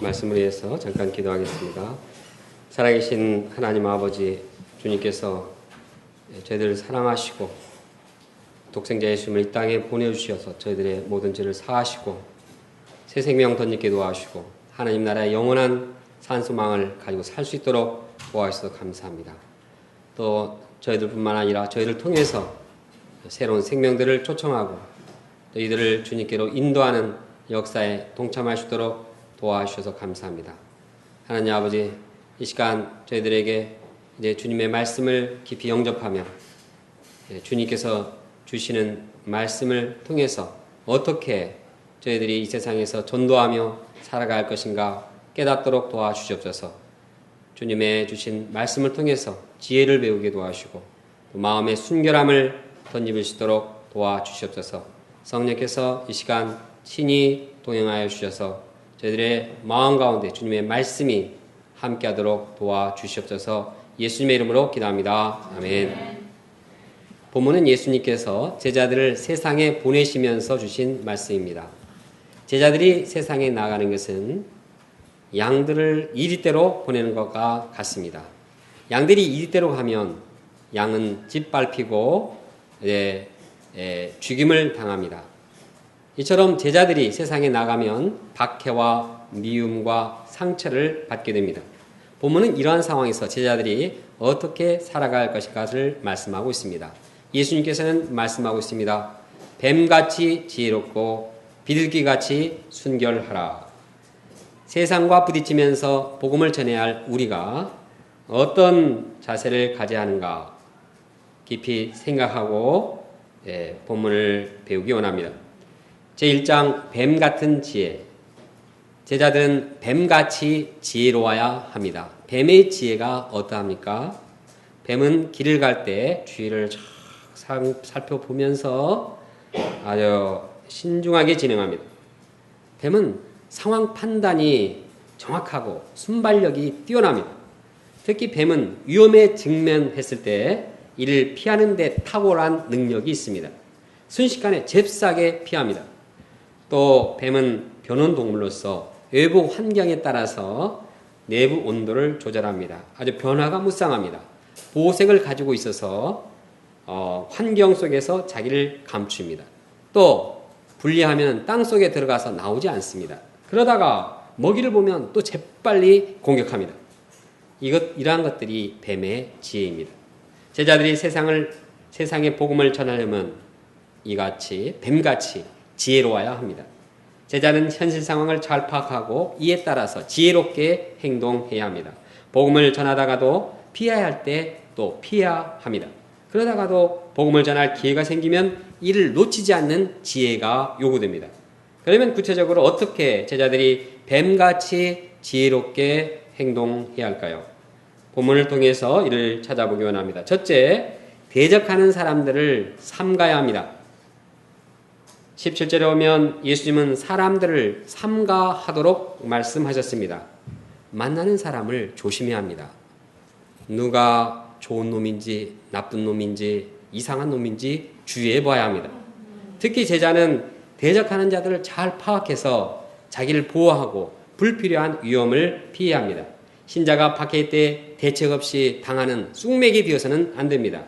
말씀을 위해서 잠깐 기도하겠습니다. 살아계신 하나님 아버지, 주님께서 저희들을 사랑하시고 독생자 예수님을 이 땅에 보내주셔서 저희들의 모든 죄를 사하시고 새 생명 덧입게 도와주시고 하나님 나라의 영원한 산소망을 가지고 살 수 있도록 도와주셔서 감사합니다. 또 저희들뿐만 아니라 저희를 통해서 새로운 생명들을 초청하고 또 이들을 주님께로 인도하는 역사에 동참할 수 있도록 도와주셔서 감사합니다. 하나님 아버지, 이 시간 저희들에게 이제 주님의 말씀을 깊이 영접하며 주님께서 주시는 말씀을 통해서 어떻게 저희들이 이 세상에서 전도하며 살아갈 것인가 깨닫도록 도와주시옵소서. 주님의 주신 말씀을 통해서 지혜를 배우게 도와주시고 또 마음의 순결함을 덧입을 수 있도록 도와주시옵소서. 성령께서 이 시간 친히 동행하여 주셔서 저희들의 마음 가운데 주님의 말씀이 함께하도록 도와주시옵소서. 예수님의 이름으로 기도합니다. 아멘. 본문은 예수님께서 제자들을 세상에 보내시면서 주신 말씀입니다. 제자들이 세상에 나가는 것은 양들을 이리대로 보내는 것과 같습니다. 양들이 이리대로 가면 양은 짓밟히고 죽임을 당합니다. 이처럼 제자들이 세상에 나가면 박해와 미움과 상처를 받게 됩니다. 본문은 이러한 상황에서 제자들이 어떻게 살아갈 것인가를 말씀하고 있습니다. 예수님께서는 말씀하고 있습니다. 뱀같이 지혜롭고 비둘기같이 순결하라. 세상과 부딪히면서 복음을 전해야 할 우리가 어떤 자세를 가져야 하는가 깊이 생각하고 본문을 배우기 원합니다. 제1장 뱀 같은 지혜. 제자들은 뱀같이 지혜로워야 합니다. 뱀의 지혜가 어떠합니까? 뱀은 길을 갈 때 주위를 쫙 살펴보면서 아주 신중하게 진행합니다. 뱀은 상황 판단이 정확하고 순발력이 뛰어납니다. 특히 뱀은 위험에 직면했을 때 이를 피하는 데 탁월한 능력이 있습니다. 순식간에 잽싸게 피합니다. 또 뱀은 변온동물로서 외부 환경에 따라서 내부 온도를 조절합니다. 아주 변화가 무쌍합니다. 보호색을 가지고 있어서 환경 속에서 자기를 감춥니다. 또 분리하면 땅 속에 들어가서 나오지 않습니다. 그러다가 먹이를 보면 또 재빨리 공격합니다. 이러한 것들이 뱀의 지혜입니다. 제자들이 세상의 복음을 전하려면 이같이 뱀같이 지혜로워야 합니다. 제자는 현실 상황을 잘 파악하고 이에 따라서 지혜롭게 행동해야 합니다. 복음을 전하다가도 피해야 할 때 또 피해야 합니다. 그러다가도 복음을 전할 기회가 생기면 이를 놓치지 않는 지혜가 요구됩니다. 그러면 구체적으로 어떻게 제자들이 뱀같이 지혜롭게 행동해야 할까요? 본문을 통해서 이를 찾아보기 원합니다. 첫째, 대적하는 사람들을 삼가야 합니다. 17절에 오면 예수님은 사람들을 삼가하도록 말씀하셨습니다. 만나는 사람을 조심해야 합니다. 누가 좋은 놈인지 나쁜 놈인지 이상한 놈인지 주의해 봐야 합니다. 특히 제자는 대적하는 자들을 잘 파악해서 자기를 보호하고 불필요한 위험을 피해야 합니다. 신자가 박해일 때 대책 없이 당하는 쑥맥이 되어서는 안 됩니다.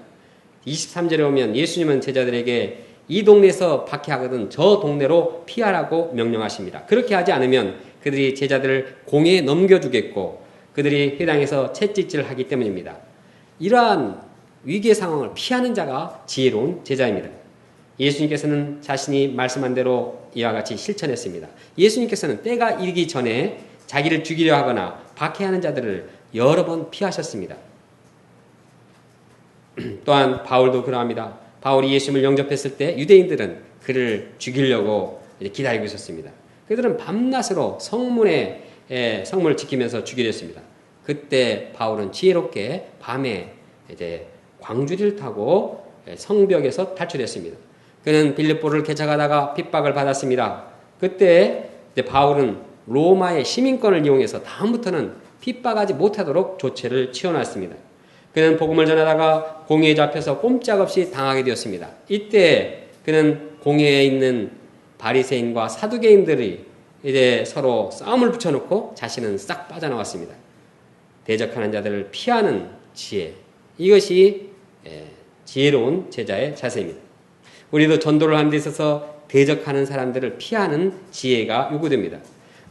23절에 오면 예수님은 제자들에게 이 동네에서 박해하거든 저 동네로 피하라고 명령하십니다. 그렇게 하지 않으면 그들이 제자들을 공에 넘겨주겠고 그들이 회당에서 채찍질을 하기 때문입니다. 이러한 위기의 상황을 피하는 자가 지혜로운 제자입니다. 예수님께서는 자신이 말씀한 대로 이와 같이 실천했습니다. 예수님께서는 때가 이르기 전에 자기를 죽이려 하거나 박해하는 자들을 여러 번 피하셨습니다. 또한 바울도 그러합니다. 바울이 예수님을 영접했을 때 유대인들은 그를 죽이려고 기다리고 있었습니다. 그들은 밤낮으로 성문을 지키면서 죽이려 했습니다. 그때 바울은 지혜롭게 밤에 광주리를 타고 성벽에서 탈출했습니다. 그는 빌립보를 개척하다가 핍박을 받았습니다. 그때 바울은 로마의 시민권을 이용해서 다음부터는 핍박하지 못하도록 조치를 취해놨습니다. 그는 복음을 전하다가 공회에 잡혀서 꼼짝없이 당하게 되었습니다. 이때 그는 공회에 있는 바리새인과 사두개인들이 이제 서로 싸움을 붙여놓고 자신은 싹 빠져나왔습니다. 대적하는 자들을 피하는 지혜, 이것이 지혜로운 제자의 자세입니다. 우리도 전도를 하는 데 있어서 대적하는 사람들을 피하는 지혜가 요구됩니다.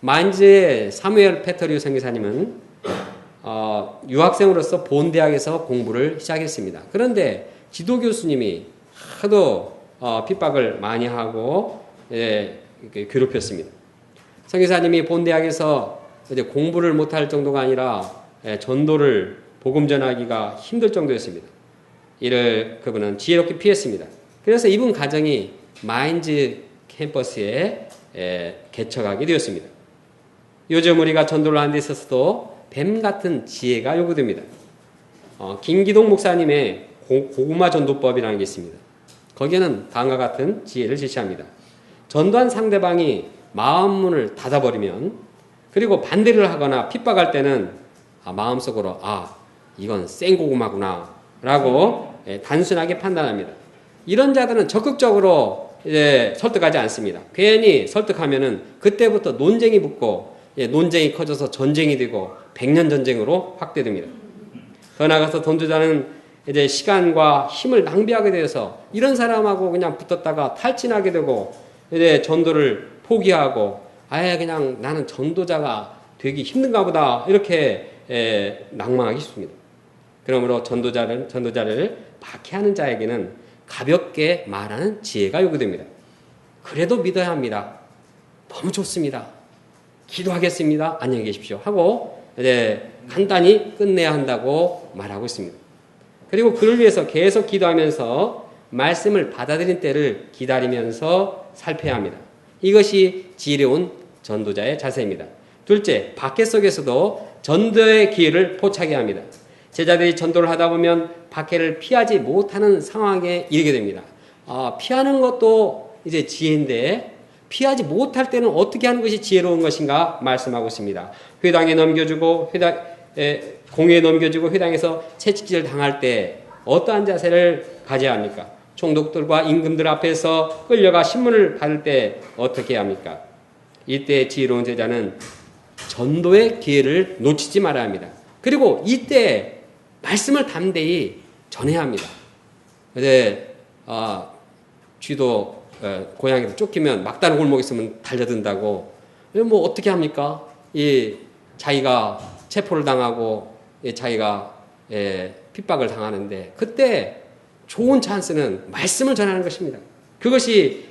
마인즈의 사무엘 페터류 선교사님은 유학생으로서 본대학에서 공부를 시작했습니다. 그런데 지도 교수님이 하도 핍박을 많이 하고 괴롭혔습니다. 선교사님이 본대학에서 이제 공부를 못할 정도가 아니라 전도를 복음 전하기가 힘들 정도였습니다. 이를 그분은 지혜롭게 피했습니다. 그래서 이분 가정이 마인즈 캠퍼스에 개척하게 되었습니다. 요즘 우리가 전도를 하는 데 있어서도 뱀 같은 지혜가 요구됩니다. 김기동 목사님의 고구마 전도법이라는 게 있습니다. 거기에는 다음과 같은 지혜를 제시합니다. 전도한 상대방이 마음문을 닫아버리면, 그리고 반대를 하거나 핍박할 때는 마음속으로 이건 생고구마구나 라고 단순하게 판단합니다. 이런 자들은 적극적으로 설득하지 않습니다. 괜히 설득하면은 그때부터 논쟁이 붙고 논쟁이 커져서 전쟁이 되고 백년 전쟁으로 확대됩니다. 더 나아가서 전도자는 이제 시간과 힘을 낭비하게 되어서 이런 사람하고 그냥 붙었다가 탈진하게 되고 이제 전도를 포기하고 그냥 나는 전도자가 되기 힘든가 보다 이렇게 낭망하기 쉽습니다. 그러므로 전도자를 박해하는 자에게는 가볍게 말하는 지혜가 요구됩니다. 그래도 믿어야 합니다. 너무 좋습니다. 기도하겠습니다. 안녕히 계십시오. 하고 이제 간단히 끝내야 한다고 말하고 있습니다. 그리고 그를 위해서 계속 기도하면서 말씀을 받아들인 때를 기다리면서 살펴야 합니다. 이것이 지혜로운 전도자의 자세입니다. 둘째, 박해 속에서도 전도의 기회를 포착해야 합니다. 제자들이 전도를 하다 보면 박해를 피하지 못하는 상황에 이르게 됩니다. 피하는 것도 이제 지혜인데 피하지 못할 때는 어떻게 하는 것이 지혜로운 것인가 말씀하고 있습니다. 회당에 넘겨주고 공회에 넘겨주고 회당에서 채찍질 당할 때 어떠한 자세를 가져야 합니까? 총독들과 임금들 앞에서 끌려가 신문을 받을 때 어떻게 해야 합니까? 이때 지혜로운 제자는 전도의 기회를 놓치지 말아야 합니다. 그리고 이때 말씀을 담대히 전해야 합니다. 근데 쥐도 고양이도 쫓기면 막다른 골목에 있으면 달려든다고. 뭐 어떻게 합니까? 자기가 체포를 당하고 자기가 핍박을 당하는데 그때 좋은 찬스는 말씀을 전하는 것입니다. 그것이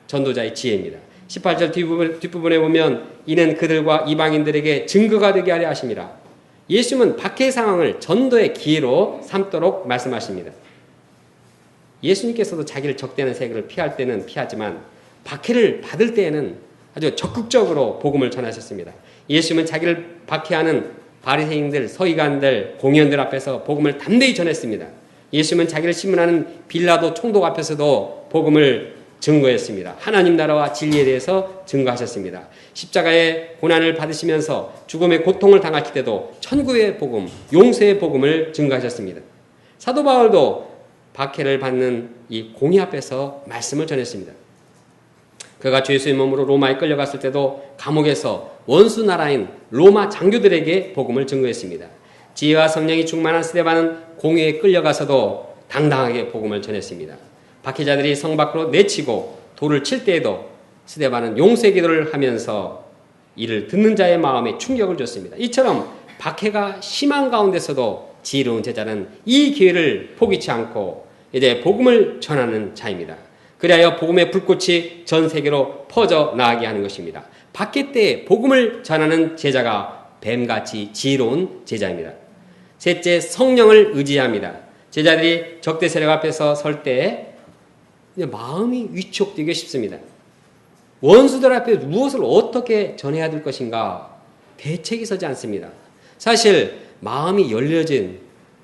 전도자의 지혜입니다. 18절 뒷부분에 보면 이는 그들과 이방인들에게 증거가 되게 하려 하심이라. 예수님은 박해 상황을 전도의 기회로 삼도록 말씀하십니다. 예수님께서도 자기를 적대하는 세계를 피할 때는 피하지만 박해를 받을 때에는 아주 적극적으로 복음을 전하셨습니다. 예수님은 자기를 박해하는 바리새인들, 서기관들, 공의원들 앞에서 복음을 담대히 전했습니다. 예수님은 자기를 신문하는 빌라도 총독 앞에서도 복음을 증거했습니다. 하나님 나라와 진리에 대해서 증거하셨습니다. 십자가의 고난을 받으시면서 죽음의 고통을 당하실 때도 천국의 복음, 용서의 복음을 증거하셨습니다. 사도 바울도 박해를 받는 이 공의 앞에서 말씀을 전했습니다. 그가 주 예수의 몸으로 로마에 끌려갔을 때도 감옥에서 원수 나라인 로마 장교들에게 복음을 증거했습니다. 지혜와 성령이 충만한 스데반은 공회에 끌려가서도 당당하게 복음을 전했습니다. 박해자들이 성 밖으로 내치고 돌을 칠 때에도 스데반은 용서의 기도를 하면서 이를 듣는 자의 마음에 충격을 줬습니다. 이처럼 박해가 심한 가운데서도 지혜로운 제자는 이 기회를 포기치 않고 이제 복음을 전하는 자입니다. 그리하여 복음의 불꽃이 전 세계로 퍼져 나가게 하는 것입니다. 박해 때 복음을 전하는 제자가 뱀같이 지혜로운 제자입니다. 셋째, 성령을 의지합니다. 제자들이 적대 세력 앞에서 설 때 마음이 위축되기 쉽습니다. 원수들 앞에 무엇을 어떻게 전해야 될 것인가 대책이 서지 않습니다. 사실 마음이 열려진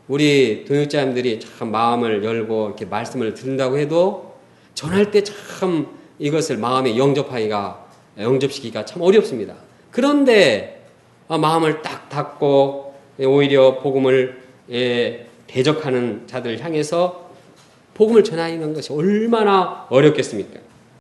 우리 동역자님들이 참 마음을 열고 이렇게 말씀을 듣는다고 해도 전할 때 참 이것을 마음에 영접시키기가 참 어렵습니다. 그런데 마음을 딱 닫고 오히려 복음을 대적하는 자들 향해서 복음을 전하는 것이 얼마나 어렵겠습니까?